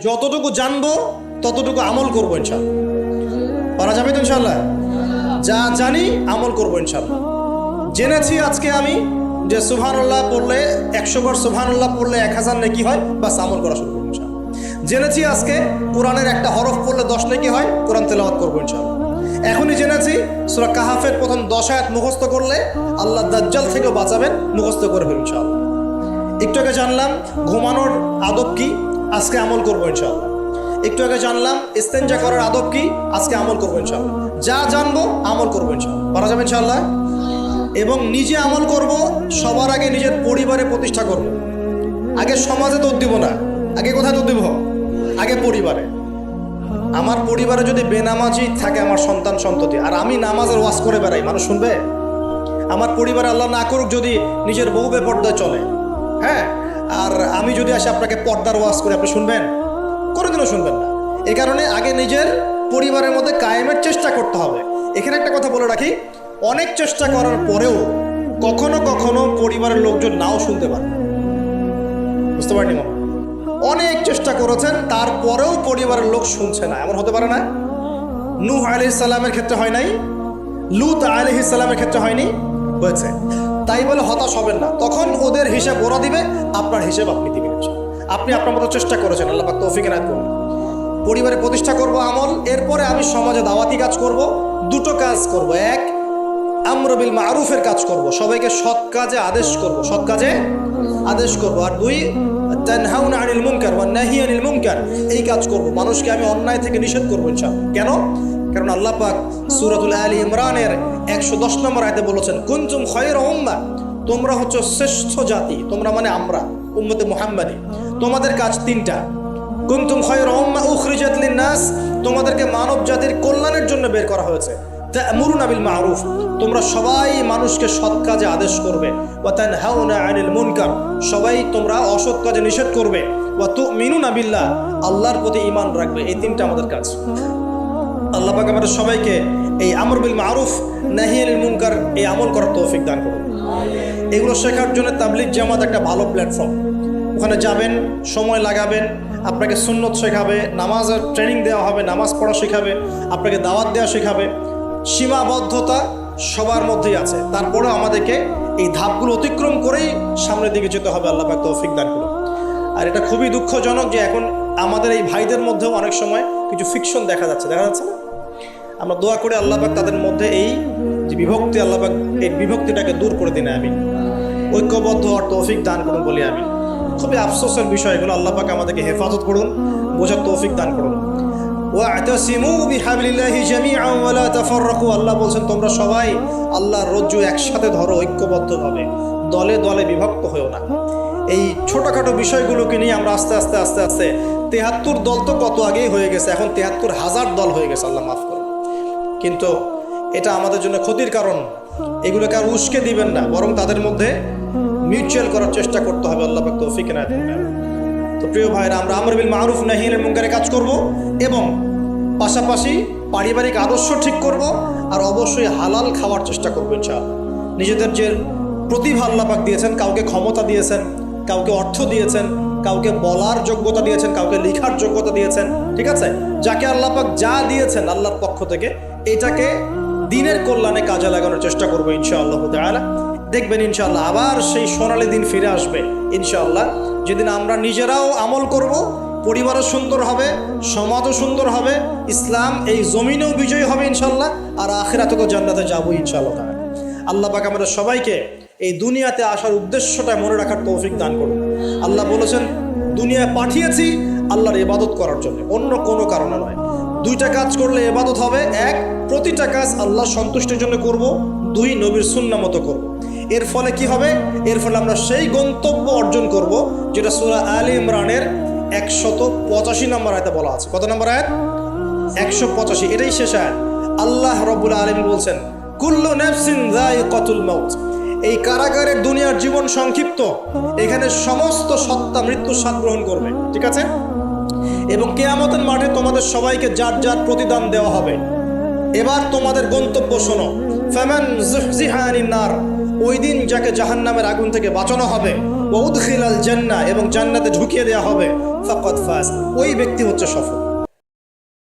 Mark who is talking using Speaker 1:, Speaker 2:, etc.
Speaker 1: যতটুকু জানবো ততটুকু আমল করবো ইনশাআল্লাহ। পারা যাবে তো ইনশাআল্লাহ? যা জানি আমল করবো ইনশাআল্লাহ। জেনেছি আজকে আমি যে সুবহানাল্লাহ পড়লে 100 বার সুবহানাল্লাহ পড়লে 1000 নেকি হয়, বাস আমল করা শুরু করবো ইনশাআল্লাহ। জেনেছি আজকে কোরআনের একটা হরফ পড়লে 10 নেকি হয়, কোরআন তেলাওয়াত করবো ইনশাআল্লাহ। এখনই জেনেছি সূরা কাহাফের প্রথম 10 আয়াত মুখস্থ করলে আল্লাহ দাজ্জাল থেকেও বাঁচাবেন, মুখস্থ করে ফেলবো ইনশাআল্লাহ। একটু আগে জানলাম ঘুমানোর আদব কি, আজকে আমল করবো ইনশাআল্লাহ। একটু আগে জানলাম ইস্তেঞ্জা করার আদব কি, আজকে আমল করবো ইনশাআল্লাহ। যা জানবো আমল করবো ইনশাআল্লাহ। পারা যাবে ইনশাআল্লাহ? এবং নিজে আমল করব, সবার আগে নিজের পরিবারে প্রতিষ্ঠা করব। আগে সমাজে তো দিব না, আগে কোথায় তো দিব? আগে পরিবারে। আমার পরিবারে যদি বেনামাজি থাকে আমার সন্তান সন্ততি, আর আমি নামাজের ওয়াজ করে বেড়াই, মানুষ শুনবে? আমার পরিবারে আল্লাহ না করুক যদি নিজের বউ বেপর্দায় চলে, হ্যাঁ, আর আমি যদি আসে আপনাকে পর্দার ওয়াজ করে, আপনি শুনবেন? কোনোদিনও শুনবেন না। এই কারণে আগে নিজের পরিবারের মধ্যে কায়েমের চেষ্টা করতে হবে। এখানে একটা কথা বলে রাখি, অনেক চেষ্টা করার পরেও কখনো কখনো পরিবারের লোকজন নাও শুনতে পারে। বুঝতে পারেনি মামা? অনেক চেষ্টা করেছেন, তারপরেও পরিবারের লোক শুনছে না, এমন হতে পারে না? নূহ আলাইহিস সালামের ক্ষেত্রে হয় নাই? লূত আলাইহিস সালামের ক্ষেত্রে হয়নি? হয়েছে। তাই বলে হতাশ হবেন না, তখন ওদের হিসাব ওরা দিবে, আপনার হিসাব আপনি দিবেন। আপনি আপনার মতো চেষ্টা করেছেন, আল্লাহ পাক তৌফিক এনায়েত করুন। পরিবারে প্রতিষ্ঠা করব আমল, এরপরে আমি সমাজে দাওয়াতি কাজ করব। দুটো কাজ করব, এক আমর বিল মারুফের কাজ করব, সবাইকে সৎ কাজে আদেশ করব, সৎ কাজে আদেশ করব। আর দুই তানহাউনা আনিল মুনকার ওয়া নাহি আনিল মুনকার, এই কাজ করব, মানুষকে আমি অন্যায় থেকে নিষেধ করব ইনশাআল্লাহ। কেন? কারণ আল্লাহ পাক সূরাতুল আলী ইমরানের 110 নম্বর আয়াতে বলেছেন, কুনতুম খায়রা উম্মাহ, তোমরা হচ্ছে শ্রেষ্ঠ জাতি। তোমরা মানে আমরা, উম্মতে মুহাম্মাদি। তোমাদের কাজ তিনটা। কুনতুম খায়রা উম্মাহ উখরিজাত লিন-নাস, তোমাদেরকে মানব জাতির কল্যাণের জন্য বের করা হয়েছে। তা'মুরুনা বিল মারুফ, তোমরা সবাই মানুষকে সৎ কাজে আদেশ করবে। ওয়া তানহাউনা আনিল মুনকার, সবাই তোমরা অসৎ কাজে নিষেধ করবে। ওয়া তু'মিনুনা বিল্লাহ, আল্লাহর প্রতি ঈমান রাখবে। এই তিনটা আমাদের কাজ। আল্লাহ পাক আমাদের সবাইকে এই আমর বিল মারুফ নাহি আনিল মুনকার এই আমল করার তৌফিক দান করুন। এগুলো শেখার জন্য তাবলিগ জামাত একটা ভালো প্ল্যাটফর্ম। ওখানে যাবেন, সময় লাগাবেন, আপনাকে সুন্নত শেখাবে, নামাজের ট্রেনিং দেওয়া হবে, নামাজ পড়া শেখাবে, আপনাকে দাওয়াত দেওয়া শেখাবে। সীমাবদ্ধতা সবার মধ্যেই আছে, তারপরেও আমাদেরকে এই ধাপগুলো অতিক্রম করেই সামনের দিকে যেতে হবে। আল্লাহ পাক তৌফিক দান করুন। আর এটা খুবই দুঃখজনক যে এখন আমাদের এই ভাইদের মধ্যেও অনেক সময় কিছু ফিকশন দেখা যাচ্ছে না? আমরা দোয়া করে আল্লাহ পাক তাদের মধ্যে এই যে বিভক্তি, আল্লাহ পাক এই বিভক্তিটাকে দূর করে দিন। আমি ঐক্যবদ্ধ হওয়ার তৌফিক দান করুন বলি আমি। খুবই আফসোসের বিষয়গুলো, আল্লাহ পাক আমাদেরকে হেফাজত করুন, বোঝার তৌফিক দান করুন। ওয়া'তাসিমু বিহাবলিল্লাহি জামিআন ওয়া লা তাফাররাকু, আল্লাহ বলছেন তোমরা সবাই আল্লাহর রজ্জু একসাথে ধরো, ঐক্যবদ্ধভাবে, দলে দলে বিভক্ত হয়েও না। এই ছোটখাটো বিষয়গুলোকে নিয়ে আমরা আস্তে আস্তে 73 দল তো কত আগেই হয়ে গেছে, এখন 73,000 দল হয়ে গেছে, আল্লাহ মাফ করুন। কিন্তু এটা আমাদের জন্য ক্ষতির কারণ। এগুলোকে আর উস্কে দিবেন না, বরং তাদের মধ্যে মিউচুয়াল করার চেষ্টা করতে হবে। আল্লাহ পাক তৌফিক এনায়েত করুন। তো প্রিয় ভাইরা, আমরা আমর বিল মারুফ নাহি আনিল মুনকারে কাজ করব এবং পাশাপাশি পারিবারিক আদর্শ ঠিক করব, আর অবশ্যই হালাল খাওয়ার চেষ্টা করব ইনশাআল্লাহ। নিজেদের যে প্রতিভা আল্লাহ পাক দিয়েছেন, কাউকে ক্ষমতা দিয়েছেন, কাউকে অর্থ দিয়েছেন, কাউকে বলার যোগ্যতা দিয়েছেন, কাউকে লেখার যোগ্যতা দিয়েছেন, ঠিক আছে? যাকে আল্লাহ পাক যা দিয়েছেন আল্লাহর পক্ষ থেকে, এটাকে দিনের কল্যাণে কাজে লাগানোর চেষ্টা করবো ইনশাআল্লাহ তাআলা। দেখবেন ইনশাআল্লাহ আবার সেই সোনালী দিন ফিরে আসবে ইনশাআল্লাহ, যেদিন আমরা নিজেরাও আমল করব, পরিবারও সুন্দর হবে, সমাজও সুন্দর হবে, ইসলাম এই জমিনেও বিজয়ী হবে ইনশাআল্লাহ, আর আখিরাতে তো জান্নাতে যাবো ইনশাআল্লাহ তাআলা। আল্লাহ পাক আমাদের সবাইকে এই দুনিয়াতে আসার উদ্দেশ্যটা মনে রাখার তৌফিক দান করুন। আল্লাহ বলেছেন দুনিয়ায় পাঠিয়েছি আল্লাহর ইবাদত করার জন্য, অন্য কোনো কারণে নয়। দুইটা কাজ করলে ইবাদত হবে, এক প্রতিটা কাজ আল্লাহ সন্তুষ্টির জন্য করব, দুই নবীর সুন্নাহ মতো করব। এর ফলে কি হবে? এর ফলে আমরা সেই গন্তব্য অর্জন করব যেটা সূরা আলী ইমরানের 185 নম্বর আয়াতে বলা আছে। কত নম্বর আয়াত? 185। এটাই শেষ আয়াত। আল্লাহ রাব্বুল আলামিন বলছেন কুল্লু নাফসিন যায়িকাতুল মাউত, এই কারাগারের দুনিয়ার জীবন সংক্ষিপ্ত, এখানে সমস্ত সত্তা মৃত্যুর স্বাদ গ্রহণ করবে, ঠিক আছে? এবং কিয়ামতের মাঠে তোমাদের সবাইকে যার যার প্রতিদান দেওয়া হবে। এবার তোমাদের গন্তব্য শোনো, ফামান যুহজিহা আনিন নার, ওই দিন যাকে জাহান্নামের আগুন থেকে বাঁচানো হবে, ওয়া উদখিলাল জান্নাহ এবং জান্নাতে ঢুকিয়ে দেওয়া হবে ফাকাদ ফাজ, ওই ব্যক্তি হচ্ছে সফল।